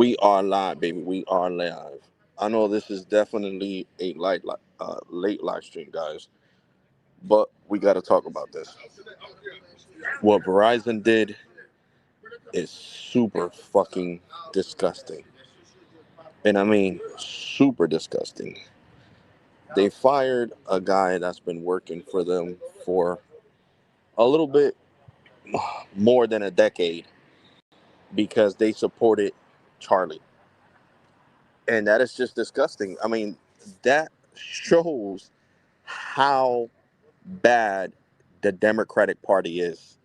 We are live, baby. We are live. I know this is definitely a late live stream, guys, but we got to talk about this. What Verizon did is super fucking disgusting. And I mean, super disgusting. They fired a guy that's been working for them for a little bit more than a decade because they supported Charlie. And that is just disgusting. I mean, that shows how bad the Democratic Party is.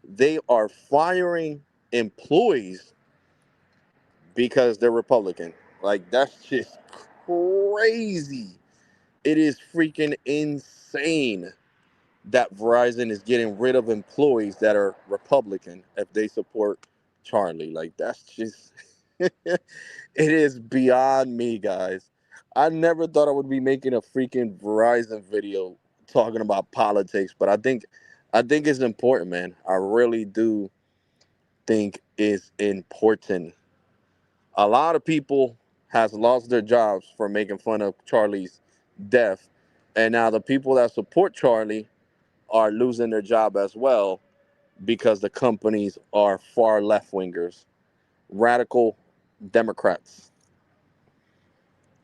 They are firing employees because they're Republican. Like, that's just crazy. It is freaking insane that Verizon is getting rid of employees that are Republican if they support Charlie. Like, that's just, it is beyond me, guys. I never thought I would be making a freaking Verizon video talking about politics, but I think it's important, man. I really do think it's important. A lot of people has lost their jobs for making fun of Charlie's death, and now the people that support Charlie are losing their job as well because the companies are far left wingers, radical Democrats.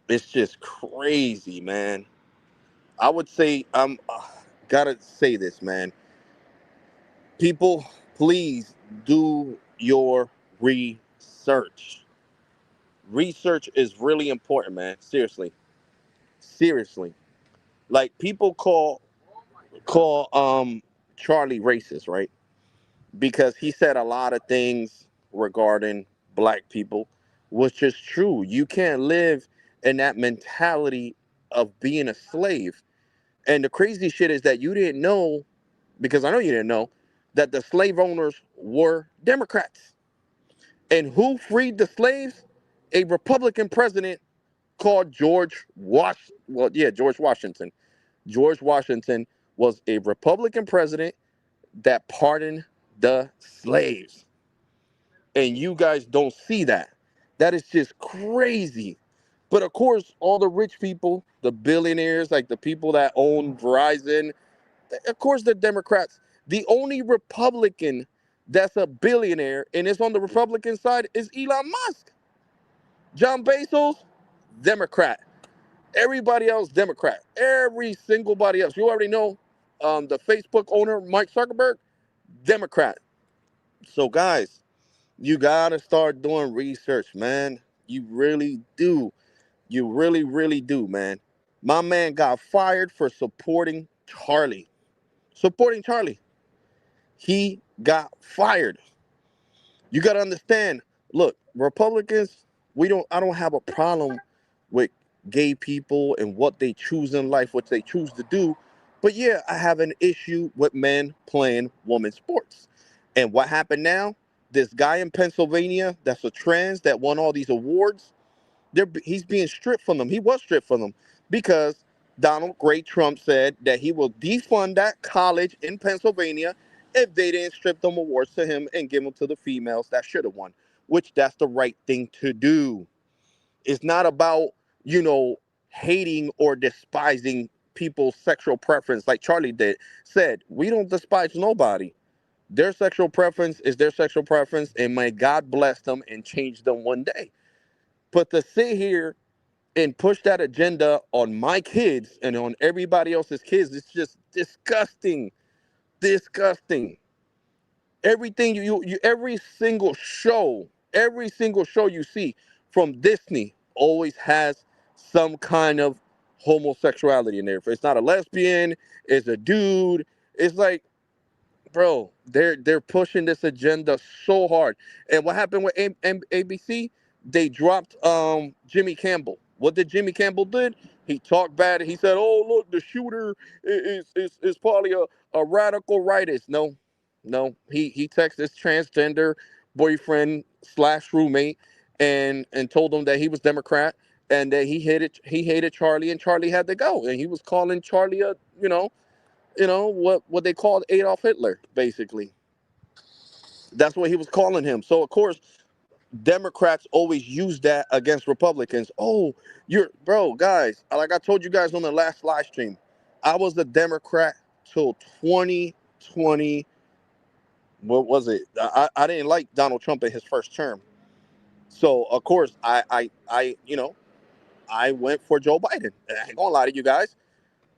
It's just crazy, man. I would say gotta say this, man. People, please do your research. Research is really important, man. Seriously, seriously. Like people call Charlie racist, right? Because he said a lot of things regarding black people, which is true. You can't live in that mentality of being a slave. And the crazy shit is that you didn't know, because I know you didn't know, that the slave owners were Democrats. And who freed the slaves? A Republican president called George Washington. George Washington was a Republican president that pardoned the slaves. And you guys don't see that. That is just crazy. But of course, all the rich people, the billionaires, like the people that own Verizon, of course they're Democrats. The only Republican that's a billionaire and is on the Republican side is Elon Musk. John Bezos, Democrat. Everybody else, Democrat. Every single body else. You already know the Facebook owner, Mike Zuckerberg, Democrat. So, guys, you got to start doing research, man. You really do. You really, really do, man. My man got fired for supporting Charlie. Supporting Charlie. He got fired. You got to understand. Look, Republicans, I don't have a problem with gay people and what they choose in life, what they choose to do. But yeah, I have an issue with men playing women's sports. And what happened now? This guy in Pennsylvania that's a trans that won all these awards, he's being stripped from them. He was stripped from them because Donald Gray Trump said that he will defund that college in Pennsylvania if they didn't strip them awards to him and give them to the females that should have won, which that's the right thing to do. It's not about, you know, hating or despising people's sexual preference like Charlie did. Said, we don't despise nobody. Their sexual preference is their sexual preference, and may God bless them and change them one day. But to sit here and push that agenda on my kids and on everybody else's kids, it's just disgusting. Disgusting. Everything every single show you see from Disney always has some kind of homosexuality in there. If it's not a lesbian, it's a dude. It's like, bro, they're pushing this agenda so hard. And what happened with ABC? They dropped Jimmy Campbell. What did Jimmy Campbell did? He talked bad. He said, "Oh, look, the shooter is probably a radical rightist." No, no. He texted his transgender boyfriend slash roommate and told him that he was Democrat and that he hated Charlie and Charlie had to go. And he was calling Charlie a what they called Adolf Hitler, basically. That's what he was calling him. So of course, Democrats always use that against Republicans. Oh, guys, like I told you guys on the last live stream, I was a Democrat till 2020. What was it? I didn't like Donald Trump in his first term. So of course I went for Joe Biden. And I ain't gonna lie to you guys.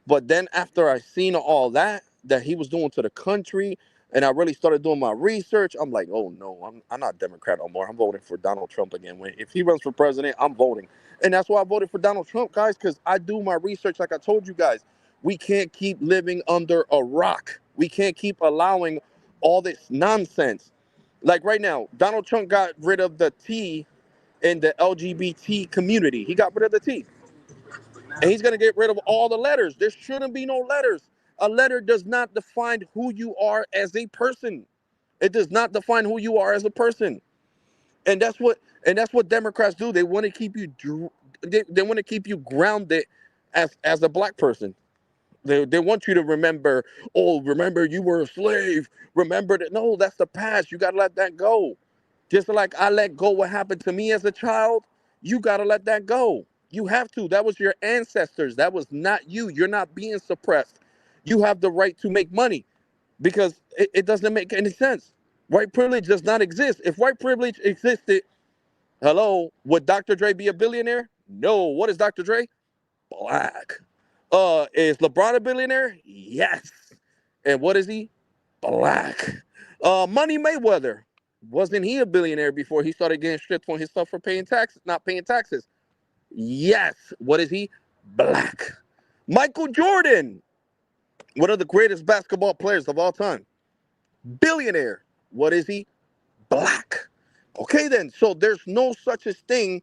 But then after I seen all that he was doing to the country, and I really started doing my research, I'm like, oh no, I'm not Democrat no more. I'm voting for Donald Trump again. If he runs for president, I'm voting. And that's why I voted for Donald Trump, guys, because I do my research like I told you guys. We can't keep living under a rock. We can't keep allowing all this nonsense. Like right now, Donald Trump got rid of the T in the LGBT community. He got rid of the T. And he's going to get rid of all the letters. There shouldn't be no letters. A letter does not define who you are as a person. It does not define who you are as a person. And that's what Democrats do. They want to keep you they want to keep you grounded as a black person. They want you to remember, oh, remember you were a slave. Remember that. No, that's the past. You got to let that go. Just like I let go what happened to me as a child, you got to let that go. You have to. That was your ancestors. That was not you. You're not being suppressed. You have the right to make money because it doesn't make any sense. White privilege does not exist. If white privilege existed, hello, would Dr. Dre be a billionaire? No. What is Dr. Dre? Black. Is LeBron a billionaire? Yes. And what is he? Black. Money Mayweather. Wasn't he a billionaire before he started getting stripped on his stuff for paying taxes, not paying taxes? Yes. What is he? Black. Michael Jordan, one of the greatest basketball players of all time. Billionaire. What is he? Black. Okay, then. So there's no such a thing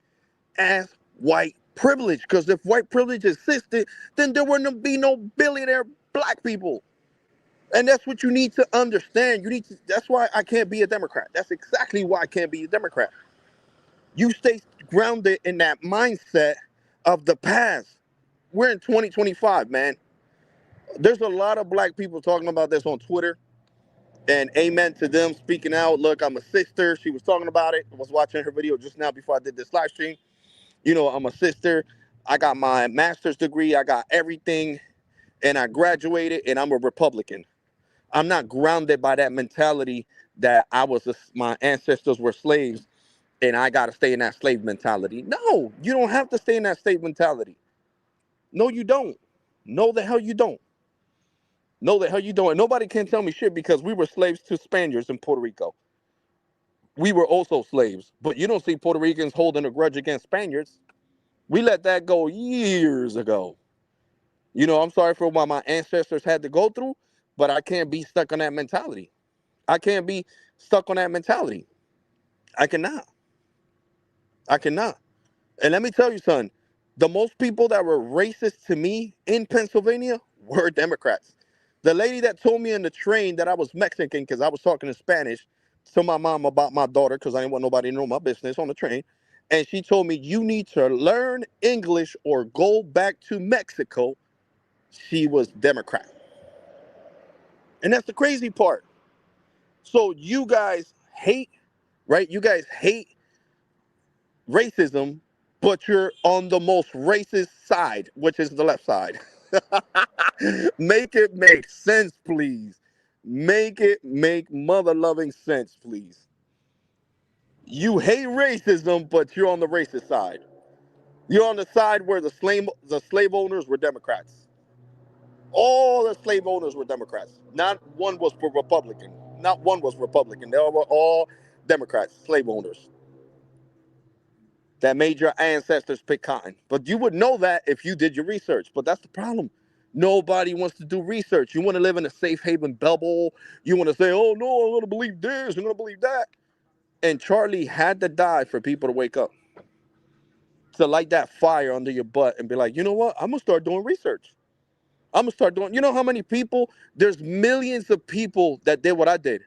as white privilege. Because if white privilege existed, then there wouldn't be no billionaire black people. And that's what you need to understand. That's why I can't be a Democrat. That's exactly why I can't be a Democrat. You stay grounded in that mindset of the past. We're in 2025, man. There's a lot of black people talking about this on Twitter. And amen to them speaking out. Look, I'm a sister. She was talking about it. I was watching her video just now before I did this live stream. I'm a sister. I got my master's degree. I got everything. And I graduated, and I'm a Republican. I'm not grounded by that mentality that my ancestors were slaves and I got to stay in that slave mentality. No, you don't have to stay in that slave mentality. No, you don't. No, the hell you don't. No, the hell you don't. And nobody can tell me shit because we were slaves to Spaniards in Puerto Rico. We were also slaves, but you don't see Puerto Ricans holding a grudge against Spaniards. We let that go years ago. I'm sorry for what my ancestors had to go through, but I can't be stuck on that mentality. I can't be stuck on that mentality. I cannot. I cannot. And let me tell you, son, the most people that were racist to me in Pennsylvania were Democrats. The lady that told me in the train that I was Mexican because I was talking in Spanish to my mom about my daughter because I didn't want nobody to know my business on the train. And she told me, you need to learn English or go back to Mexico. She was Democrat. And that's the crazy part. So you guys hate, right? You guys hate racism, but you're on the most racist side, which is the left side. Make it make sense, please. Make it make mother loving sense, please. You hate racism, but you're on the racist side. You're on the side where the slave owners were Democrats. All the slave owners were Democrats. Not one was Republican. Not one was Republican. They were all Democrats, slave owners that made your ancestors pick cotton. But you would know that if you did your research. But that's the problem. Nobody wants to do research. You want to live in a safe haven bubble. You want to say, oh, no, I'm going to believe this. I'm going to believe that. And Charlie had to die for people to wake up, to light that fire under your butt and be like, you know what? I'm going to start doing research. I'm going to start doing, you know how many people? There's millions of people that did what I did.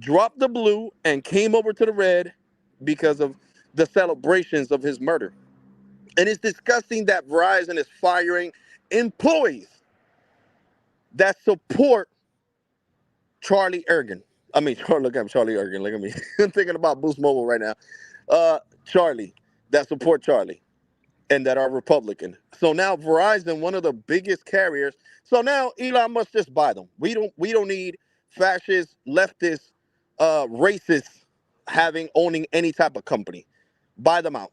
Dropped the blue and came over to the red because of the celebrations of his murder. And it's disgusting that Verizon is firing employees that support Charlie Ergen. I mean, look at Charlie Ergen. Look at me. I'm thinking about Boost Mobile right now. Charlie, that support Charlie and that are Republican. So now Verizon, one of the biggest carriers. So now Elon must just buy them. We don't need fascist, leftist, racist owning any type of company. Buy them out.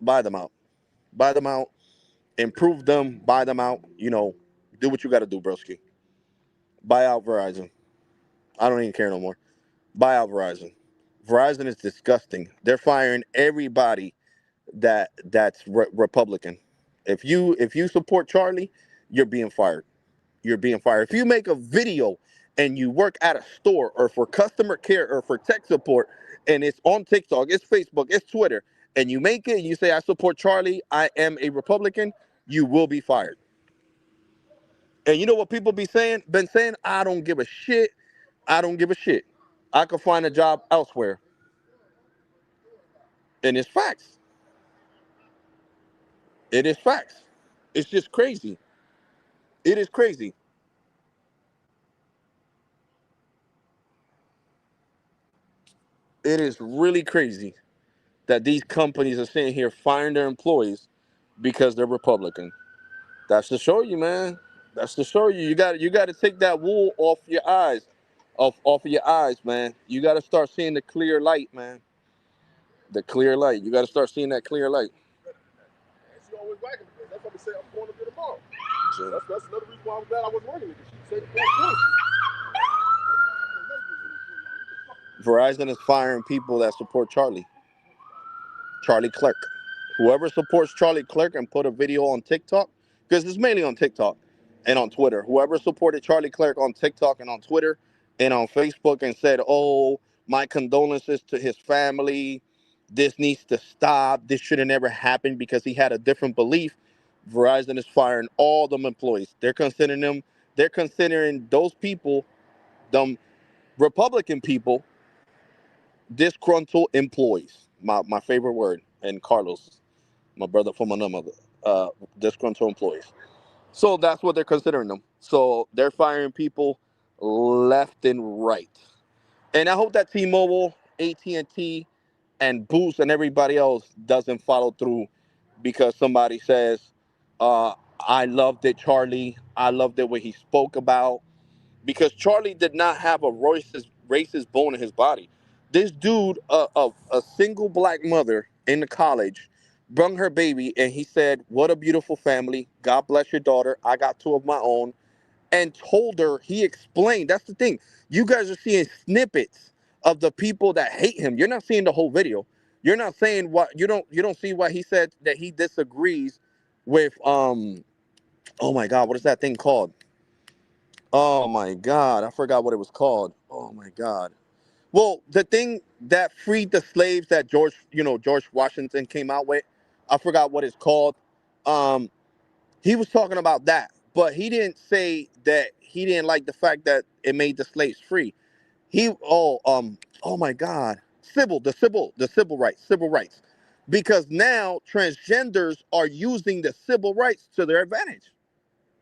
Buy them out. Buy them out. Improve them. Buy them out. Do what you got to do, broski. Buy out Verizon. I don't even care no more. Buy out Verizon. Verizon is disgusting. They're firing everybody that's Republican. If you support Charlie, you're being fired. You're being fired. If you make a video and you work at a store or for customer care or for tech support and it's on TikTok, it's Facebook, it's Twitter, and you make it and you say I support Charlie, I am a Republican, you will be fired. And you know what people been saying? I don't give a shit. I don't give a shit. I could find a job elsewhere. And it's facts. It is facts. It's just crazy. It is crazy. It is really crazy that these companies are sitting here firing their employees because they're Republican. That's to show you, man. That's to show you. You got to take that wool off your eyes, off of your eyes, man. You got to start seeing the clear light, man. The clear light. You got to start seeing that clear light. She always wagging because that's what we say I'm going to get tomorrow. That's another reason why I'm glad I was working it because she said Verizon is firing people that support Charlie Clerk. Whoever supports Charlie Clerk and put a video on TikTok, because it's mainly on TikTok and on Twitter. Whoever supported Charlie Clerk on TikTok and on Twitter and on Facebook and said, "Oh, my condolences to his family. This needs to stop. This should have never happened because he had a different belief." Verizon is firing all them employees. They're considering those people, them Republican people, disgruntled employees. My favorite word. And Carlos, my brother from another mother, disgruntled employees. So that's what they're considering them. So they're firing people left and right. And I hope that T-Mobile, AT&T, and Boost and everybody else doesn't follow through because somebody says, I loved it, Charlie. I loved it when he spoke about. Because Charlie did not have a racist bone in his body. This dude, a single black mother in the college, brung her baby, and he said, "What a beautiful family. God bless your daughter. I got two of my own." And told her, he explained. That's the thing. You guys are seeing snippets of the people that hate him. You're not seeing the whole video. You're not saying what you don't see what he said that he disagrees with. Oh my God, what is that thing called? Oh my God, I forgot what it was called. Oh my God. Well, the thing that freed the slaves that George Washington came out with, I forgot what it's called. Um, he was talking about that, but he didn't say that he didn't like the fact that it made the slaves free. Oh my God, civil rights, because now transgenders are using the civil rights to their advantage.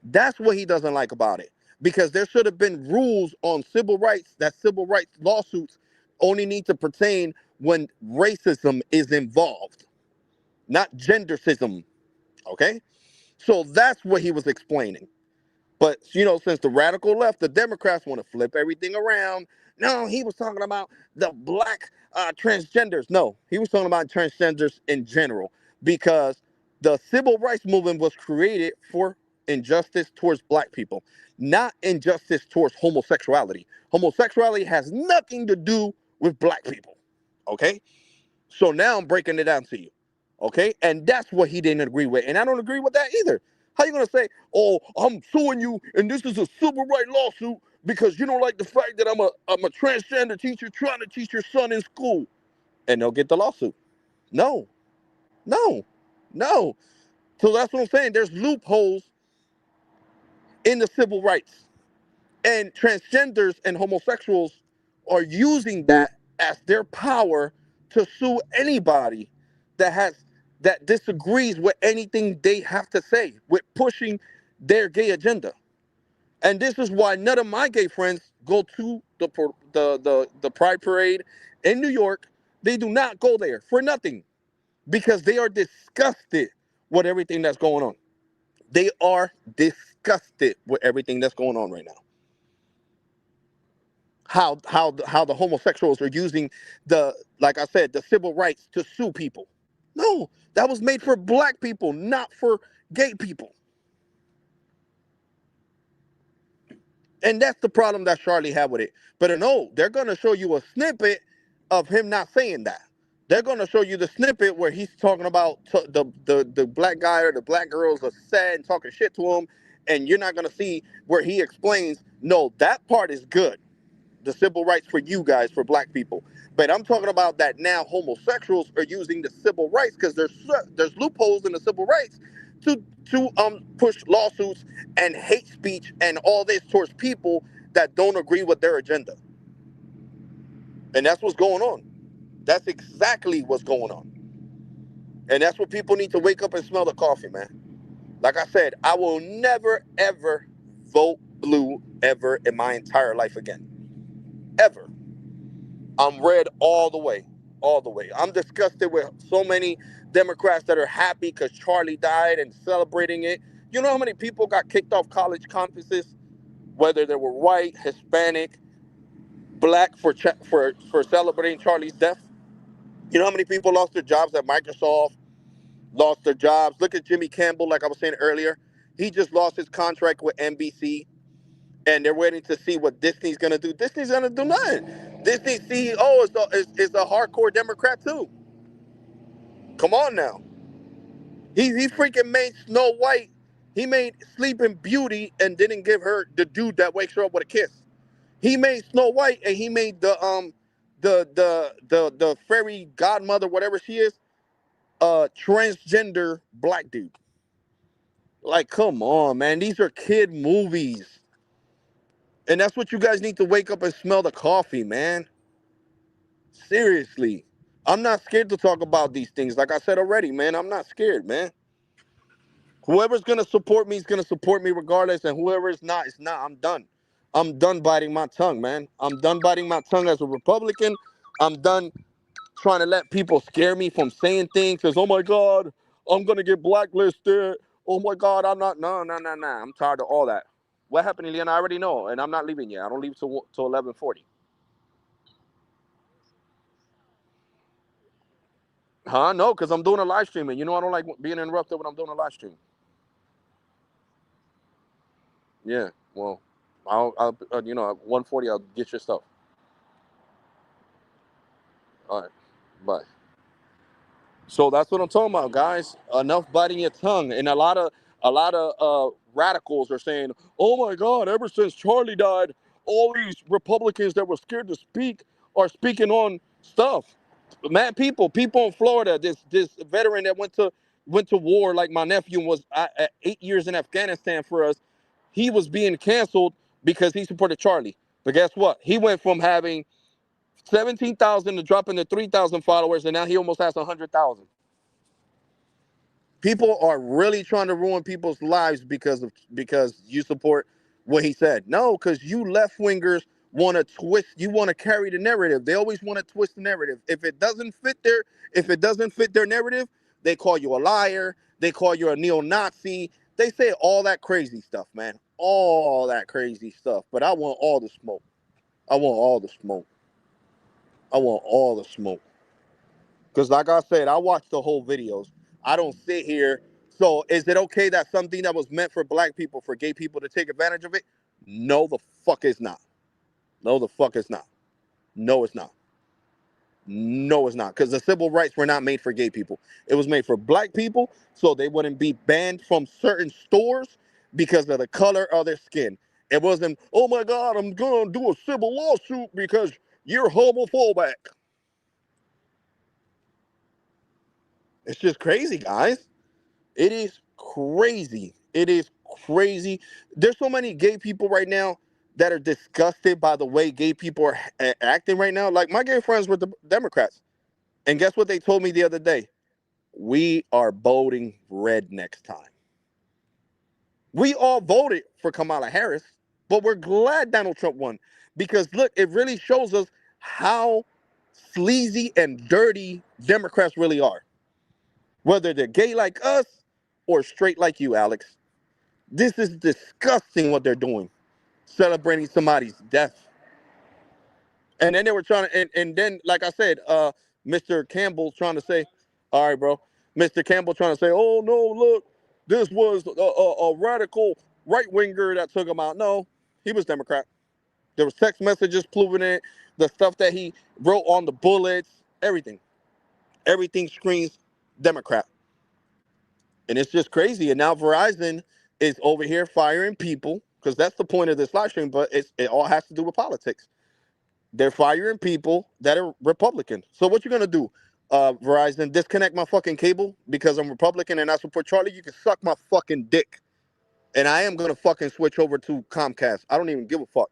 That's what he doesn't like about it. Because there should have been rules on civil rights that civil rights lawsuits only need to pertain when racism is involved, not gendercism. Okay? So that's what he was explaining. But since the radical left, the Democrats want to flip everything around. No, he was talking about the black transgenders. No, he was talking about transgenders in general because the civil rights movement was created for injustice towards black people, not injustice towards homosexuality. Homosexuality has nothing to do with black people. Okay? So now I'm breaking it down to you. Okay? And that's what he didn't agree with. And I don't agree with that either. How you gonna say, "Oh, I'm suing you and this is a civil rights lawsuit because you don't like the fact that I'm a transgender teacher trying to teach your son in school," and they'll get the lawsuit? No, no, no. So that's what I'm saying. There's loopholes in the civil rights. And transgenders and homosexuals are using that as their power to sue anybody that has that disagrees with anything they have to say with pushing their gay agenda. And this is why none of my gay friends go to the Pride Parade in New York. They do not go there for nothing because they are disgusted with everything that's going on. They are disgusted with everything that's going on right now. How the homosexuals are using the, like I said, the civil rights to sue people. No, that was made for black people, not for gay people. And that's the problem that Charlie had with it. But no, they're gonna show you a snippet of him not saying that. They're gonna show you the snippet where he's talking about the black guy or the black girls are sad and talking shit to him, and you're not gonna see where he explains, no, that part is good, the civil rights for you guys, for black people. But I'm talking about that now homosexuals are using the civil rights because there's loopholes in the civil rights to push lawsuits and hate speech and all this towards people that don't agree with their agenda. And that's what's going on. That's exactly what's going on. And that's what people need to wake up and smell the coffee, man. Like I said, I will never, ever vote blue ever in my entire life again. Ever. I'm red all the way, all the way. I'm disgusted with so many Democrats that are happy because Charlie died and celebrating it. You know how many people got kicked off college campuses, whether they were white, Hispanic, black, for celebrating Charlie's death? You know how many people lost their jobs at Microsoft, lost their jobs? Look at Jimmy Campbell, like I was saying earlier. He just lost his contract with NBC, and they're waiting to see what Disney's gonna do. Disney's gonna do nothing. Disney's CEO is a hardcore Democrat too. Come on now. He freaking made Snow White. He made Sleeping Beauty and didn't give her the dude that wakes her up with a kiss. He made Snow White and he made the fairy godmother, whatever she is, transgender black dude. Like, come on, man. These are kid movies. And that's what you guys need to wake up and smell the coffee, man. Seriously. I'm not scared to talk about these things. Like I said already, man, I'm not scared, man. Whoever's gonna support me is gonna support me regardless, and whoever is not is not. I'm done. I'm done biting my tongue, man. I'm done biting my tongue as a Republican. I'm done trying to let people scare me from saying things as, oh my God, I'm gonna get blacklisted. Oh my God, I'm not. No, no, no, no. I'm tired of all that. What happened, Eliana? I already know, and I'm not leaving yet. I don't leave till 11:40. Huh? No, because I'm doing a live stream, and you know I don't like being interrupted when I'm doing a live stream. Yeah. Well, I'll at 1:40, I'll get your stuff. All right. Bye. So that's what I'm talking about, guys. Enough biting your tongue. And a lot of radicals are saying, "Oh my God! Ever since Charlie died, all these Republicans that were scared to speak are speaking on stuff." Man, people in Florida. This veteran that went to war, like my nephew was at 8 years in Afghanistan for us. He was being canceled because he supported Charlie. But guess what? He went from having 17,000 to dropping to 3,000 followers, and now he almost has 100,000. People are really trying to ruin people's lives because you support what he said. No, because you left wingers want to twist. You want to carry the narrative. They always want to twist the narrative. If it doesn't fit their narrative, they call you a liar. They call you a neo-Nazi. They say all that crazy stuff, man. All that crazy stuff. But I want all the smoke. I want all the smoke. I want all the smoke. Because like I said, I watch the whole videos. I don't sit here. So is it okay that something that was meant for black people, for gay people to take advantage of it? No, the fuck is not. No, the fuck is not. No, it's not. No, it's not. Because the civil rights were not made for gay people. It was made for black people so they wouldn't be banned from certain stores because of the color of their skin. It wasn't, oh my God, I'm going to do a civil lawsuit because you're homophobic. It's just crazy, guys. It is crazy. It is crazy. There's so many gay people right now that are disgusted by the way gay people are acting right now. Like my gay friends were the Democrats. And guess what they told me the other day? We are voting red next time. We all voted for Kamala Harris, but we're glad Donald Trump won Because look, it really shows us how sleazy and dirty Democrats really are. Whether they're gay like us or straight like you, Alex. This is disgusting what they're doing. Celebrating somebody's death. And then they were trying to, and then, like I said, Mr. Campbell trying to say, all right, bro. Mr. Campbell trying to say, oh, no, look, this was a radical right winger that took him out. No, he was Democrat. There was text messages proving it, the stuff that he wrote on the bullets, everything. Everything screams Democrat. And it's just crazy. And now Verizon is over here firing people because that's the point of this live stream, but it all has to do with politics. They're firing people that are Republican. So what you gonna do, Verizon? Disconnect my fucking cable because I'm Republican and I support Charlie? You can suck my fucking dick. And I am gonna fucking switch over to Comcast. I don't even give a fuck.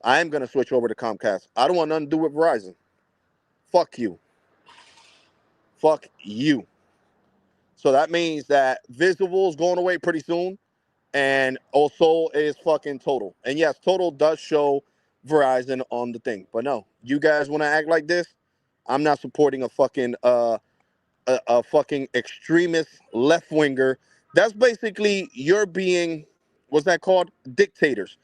I am gonna switch over to Comcast. I don't want nothing to do with Verizon. Fuck you. Fuck you. So that means that Visible is going away pretty soon. And also is fucking Total. And yes, Total does show Verizon on the thing. But no, you guys want to act like this? I'm not supporting a fucking extremist left winger. That's basically you're being, what's that called? Dictators.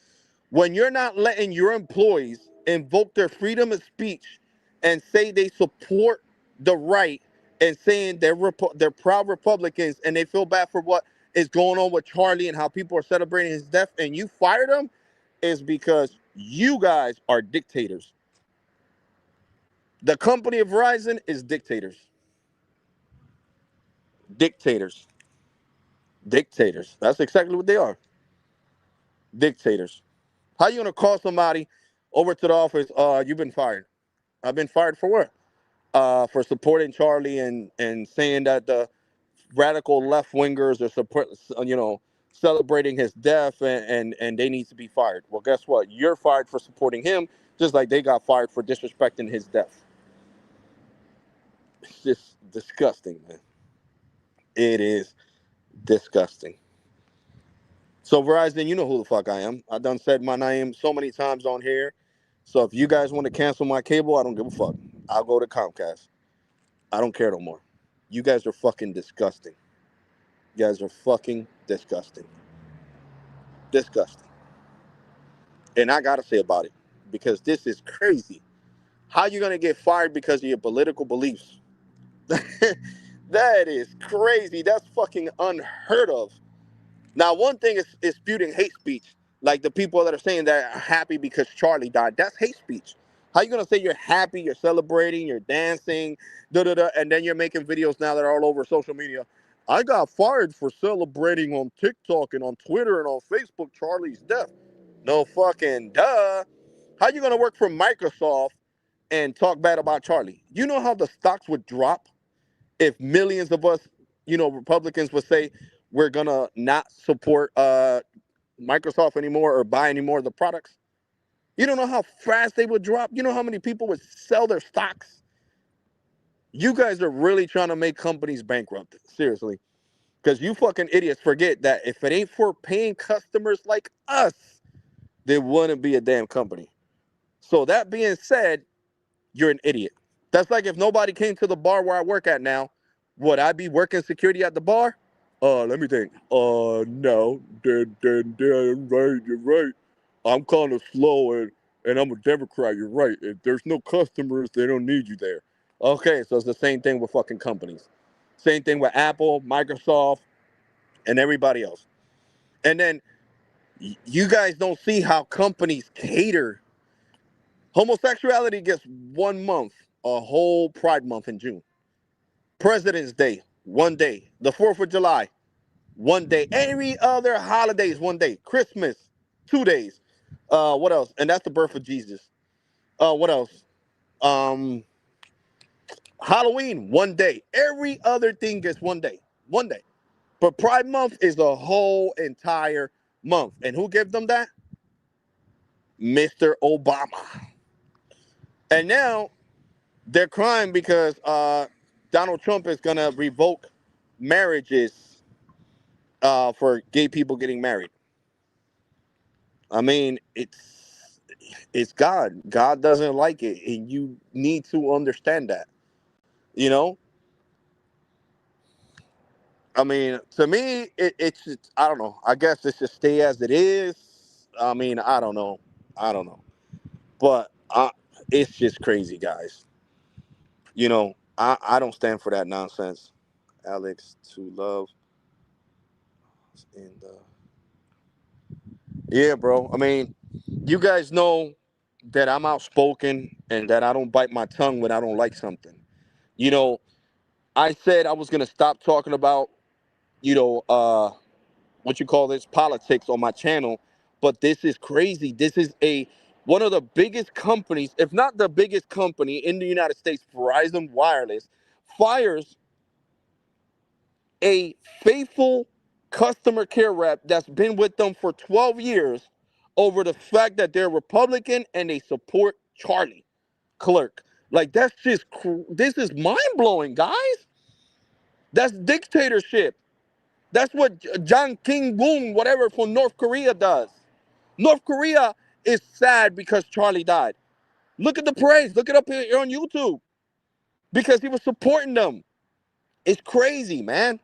When you're not letting your employees invoke their freedom of speech and say they support the right and saying they're proud Republicans and they feel bad for what is going on with Charlie and how people are celebrating his death and you fire them, is because you guys are dictators. The company of Verizon is dictators. Dictators. Dictators. That's exactly what they are. Dictators. How you gonna call somebody over to the office? You've been fired. I've been fired for what? For supporting Charlie and saying that the radical left wingers are celebrating his death and they need to be fired. Well, guess what? You're fired for supporting him, just like they got fired for disrespecting his death. It's just disgusting, man. It is disgusting. So Verizon, you know who the fuck I am. I done said my name so many times on here. So if you guys want to cancel my cable, I don't give a fuck. I'll go to Comcast. I don't care no more. You guys are fucking disgusting. You guys are fucking disgusting. Disgusting. And I gotta say about it, because this is crazy. How you gonna get fired because of your political beliefs? That is crazy. That's fucking unheard of. Now, one thing is disputing hate speech. Like the people that are saying that are happy because Charlie died. That's hate speech. How you gonna say you're happy, you're celebrating, you're dancing, da da da, and then you're making videos now that are all over social media? I got fired for celebrating on TikTok and on Twitter and on Facebook Charlie's death. No fucking duh. How you gonna work for Microsoft and talk bad about Charlie? You know how the stocks would drop if millions of us, Republicans would say we're gonna not support Microsoft anymore or buy any more of the products? You don't know how fast they would drop? You know how many people would sell their stocks? You guys are really trying to make companies bankrupt. Seriously. Because you fucking idiots forget that if it ain't for paying customers like us, there wouldn't be a damn company. So that being said, you're an idiot. That's like if nobody came to the bar where I work at now, would I be working security at the bar? Let me think. No. Then, right, you're right. I'm kind of slow and I'm a Democrat. You're right. If there's no customers, they don't need you there. Okay, so it's the same thing with fucking companies. Same thing with Apple, Microsoft, and everybody else. And then you guys don't see how companies cater. Homosexuality gets 1 month, a whole Pride Month in June. President's Day, 1 day. The 4th of July, 1 day. Every other holiday is 1 day. Christmas, 2 days. What else? And that's the birth of Jesus. What else? Um, Halloween, 1 day. Every other thing gets 1 day. 1 day. But Pride Month is the whole entire month. And who gave them that? Mr. Obama. And now they're crying because Donald Trump is gonna revoke marriages for gay people getting married. I mean, it's God. God doesn't like it, and you need to understand that. You know, I mean, to me, it's I don't know. I guess it should stay as it is. I mean, I don't know. I don't know, but it's just crazy, guys. I don't stand for that nonsense. Alex to love and yeah, bro. I mean, you guys know that I'm outspoken and that I don't bite my tongue when I don't like something. You know, I said I was gonna stop talking about, you know, what you call this politics on my channel, but this is crazy. This is a one of the biggest companies, if not the biggest company in the United States, Verizon Wireless, fires a faithful customer care rep that's been with them for 12 years over the fact that they're Republican and they support Charlie Clerk. Like that's just this is mind blowing, guys. That's dictatorship. That's what John King Boom, whatever from North Korea does. North Korea is sad because Charlie died. Look at the praise. Look it up here on YouTube because he was supporting them. It's crazy, man.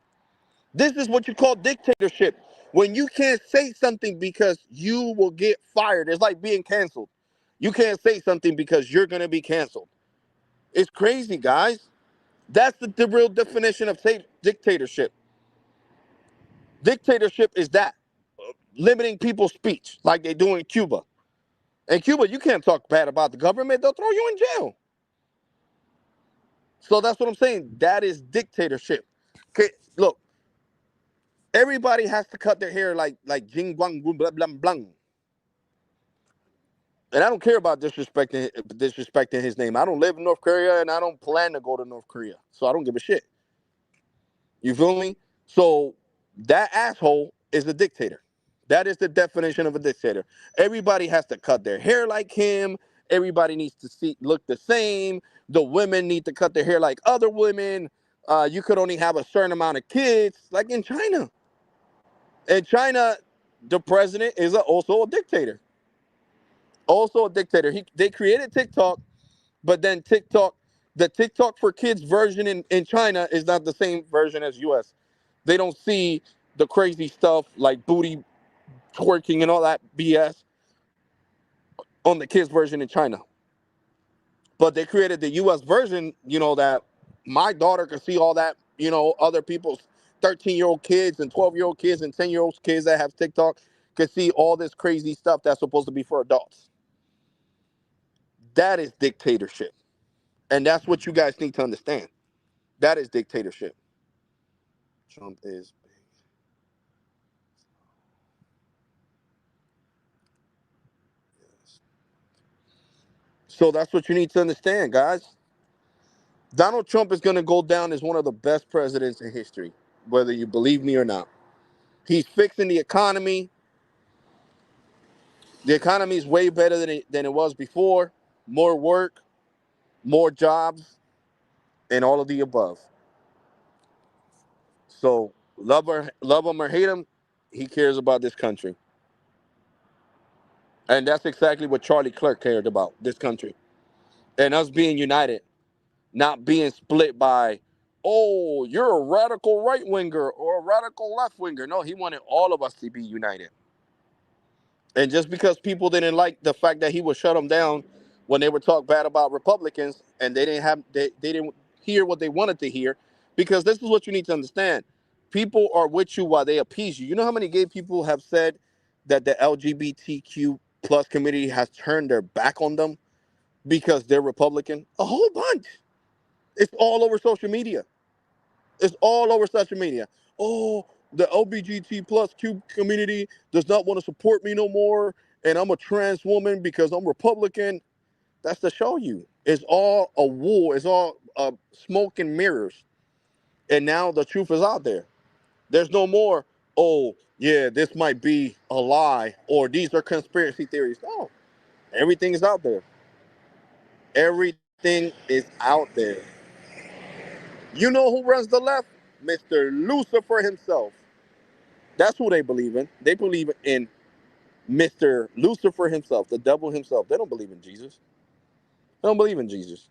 This is what you call dictatorship. When you can't say something because you will get fired. It's like being canceled. You can't say something because you're going to be canceled. It's crazy, guys. That's the real definition of dictatorship. Dictatorship is that limiting people's speech like they do in Cuba. In Cuba, you can't talk bad about the government. They'll throw you in jail. So that's what I'm saying. That is dictatorship. Okay, look, everybody has to cut their hair like Jing Guang blah blah blah. And I don't care about disrespecting his name. I don't live in North Korea and I don't plan to go to North Korea. So I don't give a shit. You feel me? So that asshole is a dictator. That is the definition of a dictator. Everybody has to cut their hair like him. Everybody needs to look the same. The women need to cut their hair like other women. You could only have a certain amount of kids, like in China. In China, the president is also a dictator. Also a dictator. They created TikTok, but then the TikTok for kids version in China is not the same version as US. They don't see the crazy stuff like booty twerking and all that BS on the kids version in China. But they created the US version, that my daughter could see all that, other people's 13-year-old kids and 12-year-old kids and 10-year-old kids that have TikTok could see all this crazy stuff that's supposed to be for adults. That is dictatorship. And that's what you guys need to understand. That is dictatorship. Trump is big. Yes. So that's what you need to understand, guys. Donald Trump is going to go down as one of the best presidents in history, whether you believe me or not. He's fixing the economy. The economy is way better than it was before. More work, more jobs, and all of the above. So love him or hate him, he cares about this country. And that's exactly what Charlie Clerk cared about, this country. And us being united, not being split by, oh, you're a radical right winger or a radical left winger. No, he wanted all of us to be united. And just because people didn't like the fact that he would shut them down when they would talk bad about Republicans and they didn't hear what they wanted to hear, because this is what you need to understand. People are with you while they appease you. You know how many gay people have said that the LGBTQ plus community has turned their back on them because they're Republican? A whole bunch. It's all over social media. It's all over social media. Oh, the LBGT plus Q community does not want to support me no more, and I'm a trans woman because I'm Republican. That's to show you. It's all a war. It's all smoke and mirrors. And now the truth is out there. There's no more, oh, yeah, this might be a lie, or these are conspiracy theories. No, everything is out there. Everything is out there. You know who runs the left? Mr. Lucifer himself. That's who they believe in. They believe in Mr. Lucifer himself, the devil himself, they don't believe in Jesus. They don't believe in Jesus.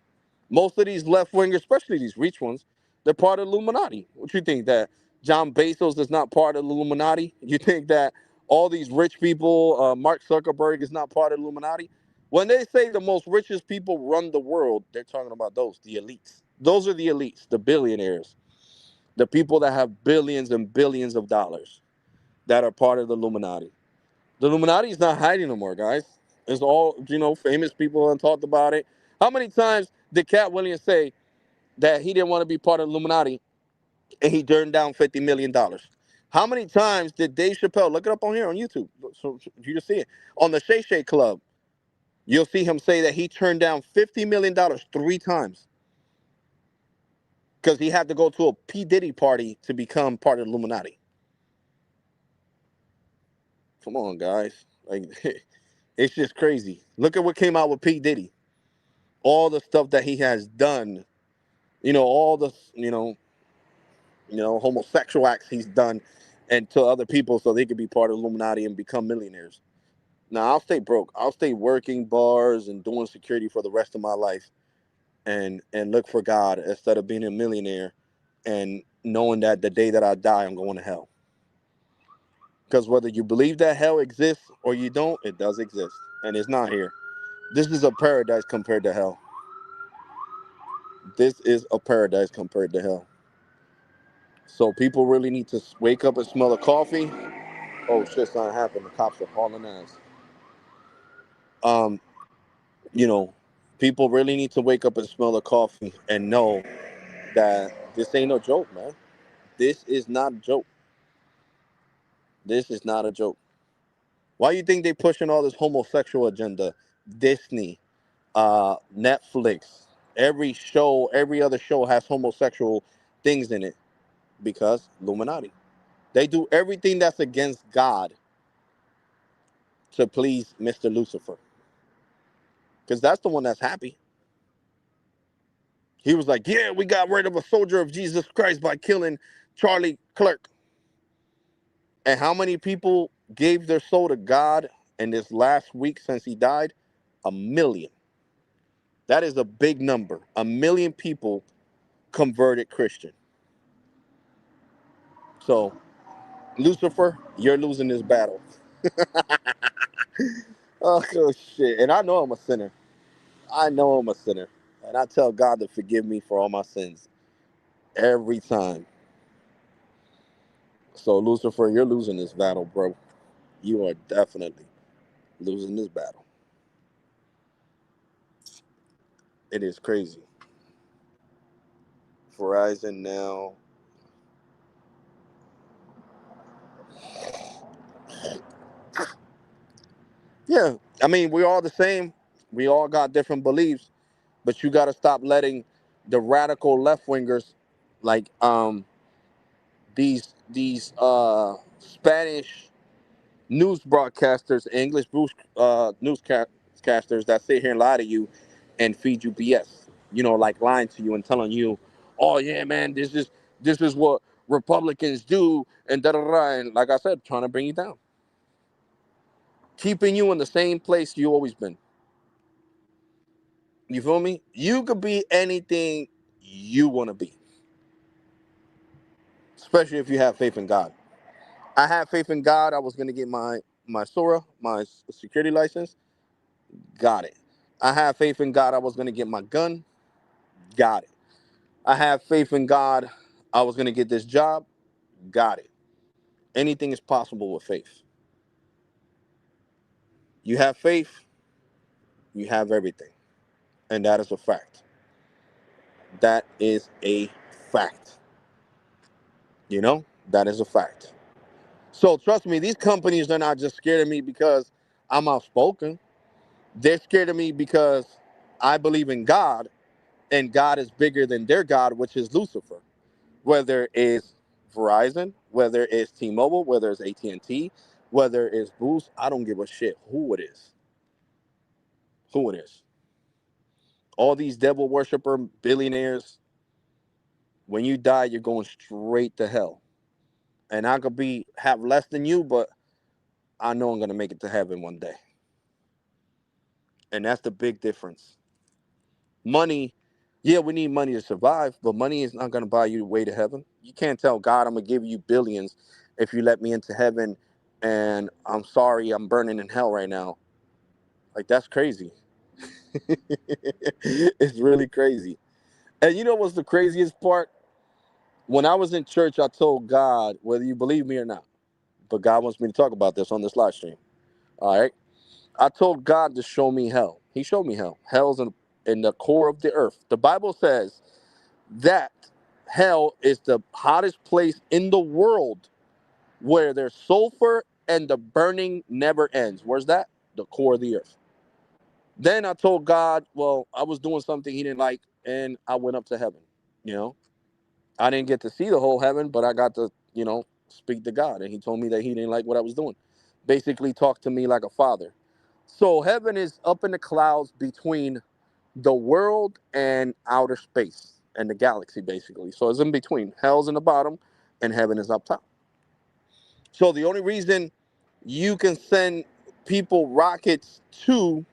Most of these left wingers, especially these rich ones, they're part of the Illuminati. What you think, that John Bezos is not part of the Illuminati? You think that all these rich people, Mark Zuckerberg is not part of the Illuminati? When they say the most richest people run the world, they're talking about those, the elites. Those are the elites, the billionaires, the people that have billions and billions of dollars that are part of the Illuminati. The Illuminati is not hiding no more, guys. It's all, famous people have talked about it. How many times did Cat Williams say that he didn't want to be part of the Illuminati and he turned down $50 million? How many times did Dave Chappelle, look it up on here on YouTube, so you can see it, on the Shay Shay Club, you'll see him say that he turned down $50 million 3 times because he had to go to a P. Diddy party to become part of the Illuminati. Come on, guys. Like, it's just crazy. Look at what came out with P. Diddy. All the stuff that he has done, all the, homosexual acts he's done and to other people so they could be part of Illuminati and become millionaires. Now, I'll stay broke. I'll stay working bars and doing security for the rest of my life and look for God instead of being a millionaire and knowing that the day that I die, I'm going to hell. Because whether you believe that hell exists or you don't, it does exist. And it's not here. This is a paradise compared to hell. This is a paradise compared to hell. So people really need to wake up and smell the coffee. Oh shit, something happened. The cops are hauling ass. Um, you know, People really need to wake up and smell the coffee and know that this ain't no joke, man. This is not a joke. This is not a joke. Why you think they pushing all this homosexual agenda? Disney, Netflix, every other show has homosexual things in it because Illuminati. They do everything that's against God to please Mr. Lucifer because that's the one that's happy. He was like, yeah, we got rid of a soldier of Jesus Christ by killing Charlie Clerk. And how many people gave their soul to God in this last week since he died? 1 million. That is a big number. 1 million people converted Christian. So, Lucifer, you're losing this battle. Oh, shit. And I know I'm a sinner. I know I'm a sinner. And I tell God to forgive me for all my sins every time. So, Lucifer, you're losing this battle, bro. You are definitely losing this battle. It is crazy. Verizon now. Yeah, I mean, we're all the same. We all got different beliefs, but you got to stop letting the radical left wingers, like Spanish news broadcasters, English newscasters that sit here and lie to you and feed you BS. Like lying to you and telling you, "Oh yeah, man, this is what Republicans do," and da da da. And like I said, trying to bring you down, keeping you in the same place you always been. You feel me? You could be anything you want to be, especially if you have faith in God. I have faith in God. I was gonna get my Sora, my security license. Got it. I have faith in God. I was gonna get my gun. Got it. I have faith in God. I was gonna get this job. Got it. Anything is possible with faith. You have faith. You have everything, and that is a fact. That is a fact. That is a fact. So trust me, these companies are not just scared of me because I'm outspoken. They're scared of me because I believe in God, and God is bigger than their God, which is Lucifer. Whether it's Verizon, whether it's T-Mobile, whether it's AT&T, whether it's Boost, I don't give a shit who it is. Who it is. All these devil worshiper billionaires, when you die, you're going straight to hell. And I could have less than you, but I know I'm going to make it to heaven one day. And that's the big difference. Money, yeah, we need money to survive, but money is not going to buy you the way to heaven. You can't tell God, I'm going to give you billions if you let me into heaven, and I'm sorry, I'm burning in hell right now. Like, that's crazy. It's really crazy. And you know what's the craziest part? When I was in church, I told God, whether you believe me or not, but God wants me to talk about this on this live stream. All right. I told God to show me hell. He showed me hell. Hell's in the core of the earth. The Bible says that hell is the hottest place in the world where there's sulfur and the burning never ends. Where's that? The core of the earth. Then I told God, well, I was doing something he didn't like, and I went up to heaven. You know, I didn't get to see the whole heaven, but I got to, speak to God. And he told me that he didn't like what I was doing. Basically, talk to me like a father. So heaven is up in the clouds between the world and outer space and the galaxy, basically. So it's in between. Hell's in the bottom and heaven is up top. So the only reason you can send people rockets to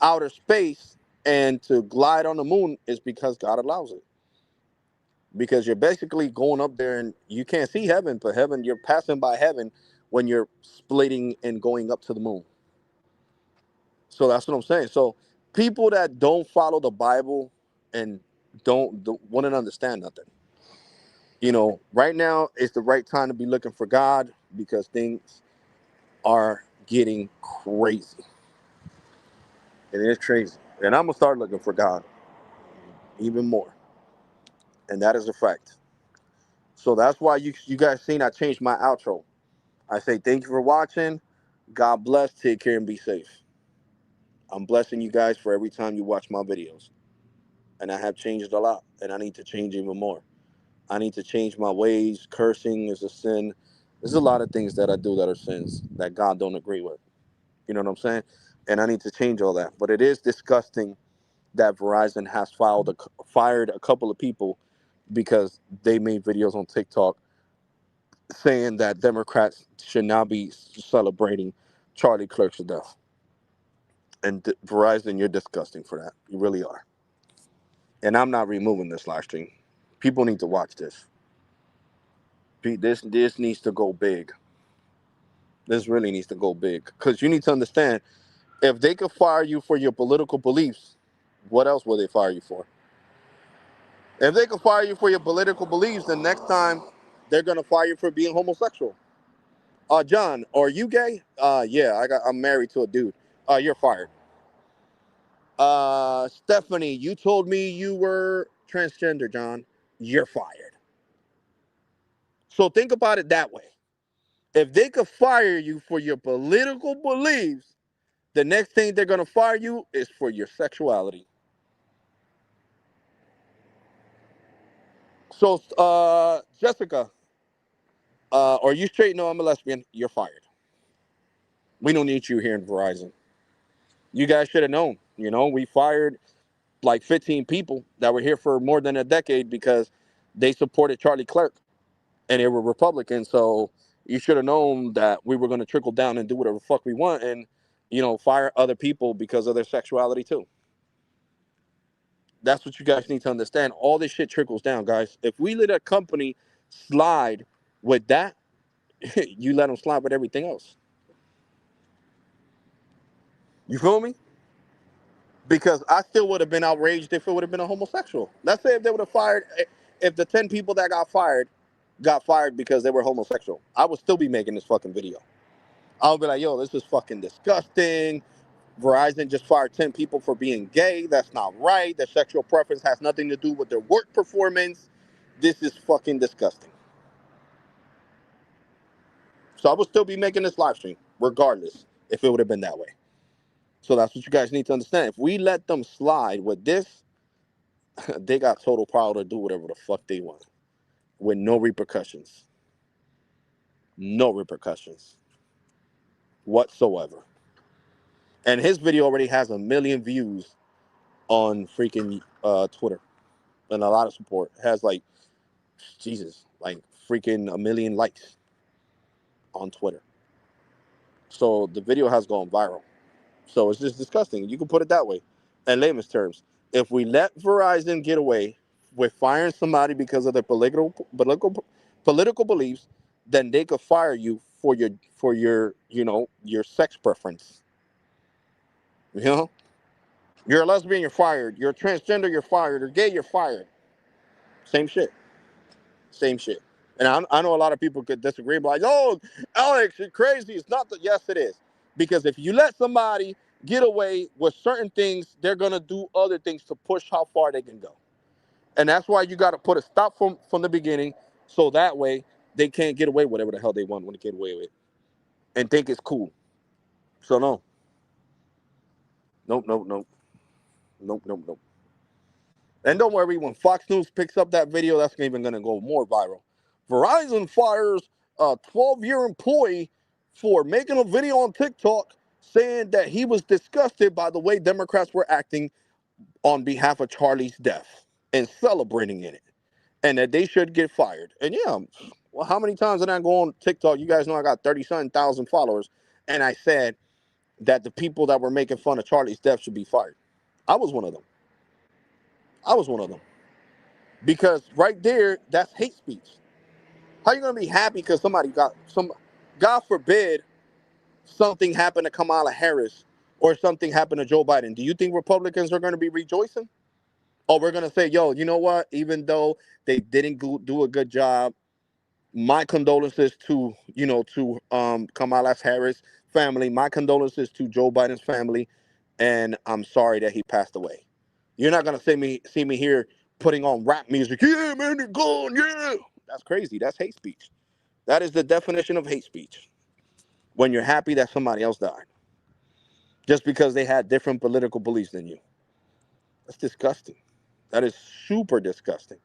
outer space and to glide on the moon is because God allows it. Because you're basically going up there and you can't see heaven, but heaven, you're passing by heaven when you're splitting and going up to the moon. So that's what I'm saying. So people that don't follow the Bible and don't want to understand nothing, right now is the right time to be looking for God because things are getting crazy. And it's crazy. And I'm going to start looking for God even more. And that is a fact. So that's why you guys seen I changed my outro. I say thank you for watching. God bless. Take care and be safe. I'm blessing you guys for every time you watch my videos. And I have changed a lot. And I need to change even more. I need to change my ways. Cursing is a sin. There's a lot of things that I do that are sins that God don't agree with. You know what I'm saying? And I need to change all that. But it is disgusting that Verizon has fired a couple of people because they made videos on TikTok saying that Democrats should not be celebrating Charlie Clerk's death. And Verizon, you're disgusting for that. You really are. And I'm not removing this live stream. People need to watch this. This needs to go big. This really needs to go big. Because you need to understand, if they could fire you for your political beliefs, what else will they fire you for? If they could fire you for your political beliefs, then next time they're going to fire you for being homosexual. John, are you gay? Yeah, I'm married to a dude. You're fired. Stephanie, you told me you were transgender, John. You're fired. So think about it that way. If they could fire you for your political beliefs, the next thing they're going to fire you is for your sexuality. So, Jessica, are you straight? No, I'm a lesbian. You're fired. We don't need you here in Verizon. You guys should have known. We fired like 15 people that were here for more than a decade because they supported Charlie Clerk and they were Republicans. So you should have known that we were going to trickle down and do whatever the fuck we want and, fire other people because of their sexuality too. That's what you guys need to understand. All this shit trickles down, guys. If we let a company slide with that, you let them slide with everything else. You feel me? Because I still would have been outraged if it would have been a homosexual. Let's say if they would have fired, if the 10 people that got fired because they were homosexual, I would still be making this fucking video. I would be like, yo, this is fucking disgusting. Verizon just fired 10 people for being gay. That's not right. Their sexual preference has nothing to do with their work performance. This is fucking disgusting. So I would still be making this live stream, regardless, if it would have been that way. So that's what you guys need to understand. If we let them slide with this, they got total power to do whatever the fuck they want with no repercussions. No repercussions whatsoever. And his video already has 1 million views on freaking Twitter and a lot of support. It has like, Jesus, like freaking 1 million likes on Twitter. So the video has gone viral. So it's just disgusting. You can put it that way. In layman's terms, if we let Verizon get away with firing somebody because of their political beliefs, then they could fire you for your your sex preference. You know, you're a lesbian, you're fired. You're a transgender, you're fired. Or gay, you're fired. Same shit. Same shit. And I know a lot of people could disagree, but like, oh, Alex, you're crazy. It's not that. Yes, it is. Because if you let somebody get away with certain things, they're going to do other things to push how far they can go. And that's why you got to put a stop from the beginning, so that way they can't get away with whatever the hell they want to get away with and think it's cool. So no. Nope, nope, nope. Nope, nope, nope. And don't worry, when Fox News picks up that video, that's even going to go more viral. Verizon fires a 12-year employee for making a video on TikTok saying that he was disgusted by the way Democrats were acting on behalf of Charlie's death and celebrating in it, and that they should get fired. And yeah, well, how many times did I go on TikTok? You guys know I got 30-something thousand followers, and I said that the people that were making fun of Charlie's death should be fired. I was one of them. I was one of them. Because right there, that's hate speech. How you gonna be happy because somebody got some? God forbid something happened to Kamala Harris or something happened to Joe Biden. Do you think Republicans are going to be rejoicing? Or we're gonna say, yo, you know what? Even though they didn't do a good job, my condolences to Kamala Harris family. My condolences to Joe Biden's family, and I'm sorry that he passed away. You're not gonna see me here putting on rap music. Yeah, man, they're gone. Yeah, that's crazy. That's hate speech. That is the definition of hate speech. When you're happy that somebody else died just because they had different political beliefs than you. That's disgusting. That is super disgusting.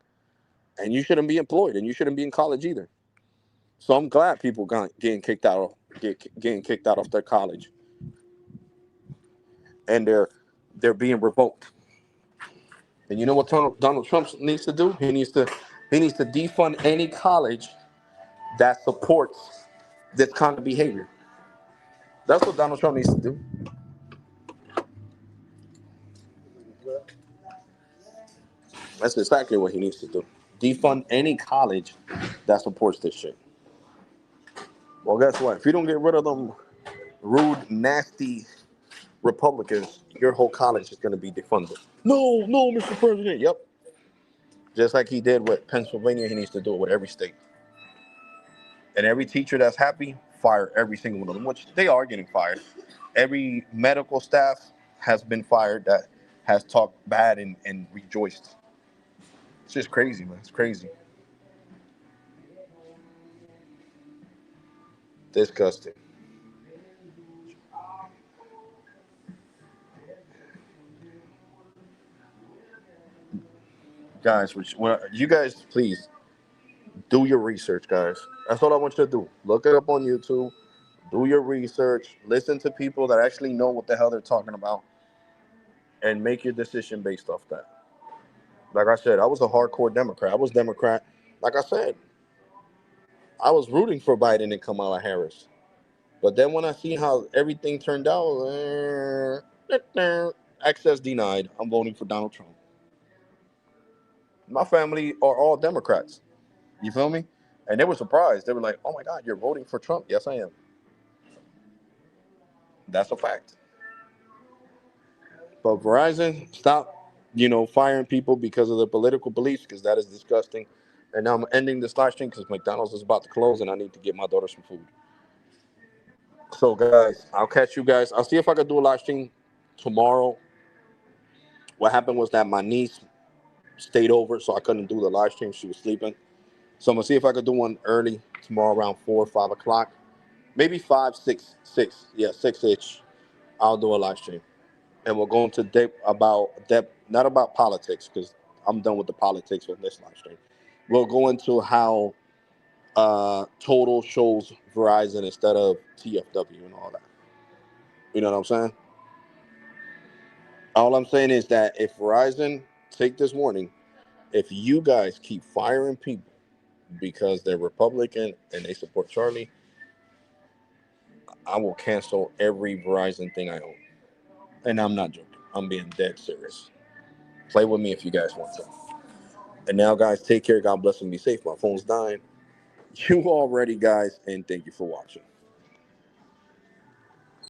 And you shouldn't be employed, and you shouldn't be in college either. So I'm glad people getting kicked out, getting kicked out of their college, and they're being revoked. And you know what Donald Trump needs to do? He needs to defund any college that supports this kind of behavior. That's what Donald Trump needs to do. That's exactly what he needs to do. Defund any college that supports this shit. Well, guess what? If you don't get rid of them rude, nasty Republicans, your whole college is going to be defunded. No, no, Mr. President. Yep. Just like he did with Pennsylvania, he needs to do it with every state. And every teacher that's happy, fire every single one of them, which they are getting fired. Every medical staff has been fired that has talked bad and rejoiced. It's just crazy, man. It's crazy. Disgusting. Guys, you guys, please do your research, guys. That's all I want you to do. Look it up on YouTube. Do your research. Listen to people that actually know what the hell they're talking about, and make your decision based off that. Like I said, I was a hardcore Democrat. I was Democrat. Like I said, I was rooting for Biden and Kamala Harris. But then when I see how everything turned out, access denied. I'm voting for Donald Trump. My family are all Democrats. You feel me? And they were surprised. They were like, "Oh my God, you're voting for Trump?" Yes, I am. That's a fact. But Verizon, stop, firing people because of their political beliefs, because that is disgusting. And now I'm ending this live stream because McDonald's is about to close and I need to get my daughter some food. So, guys, I'll catch you guys. I'll see if I can do a live stream tomorrow. What happened was that my niece stayed over, so I couldn't do the live stream. She was sleeping. So I'm gonna see if I could do one early tomorrow around 4 or 5 o'clock, maybe 5, 6, 6. Yeah, 6 ish. I'll do a live stream, and we'll go into depth about depth, not about politics, because I'm done with the politics with this live stream. We'll go into how Total shows Verizon instead of TFW and all that. You know what I'm saying? All I'm saying is that if Verizon, take this warning, if you guys keep firing people because they're Republican and they support Charlie, I will cancel every Verizon thing I own. And I'm not joking. I'm being dead serious. Play with me if you guys want to. And now, guys, take care. God bless and be safe. My phone's dying. You already, guys, and thank you for watching.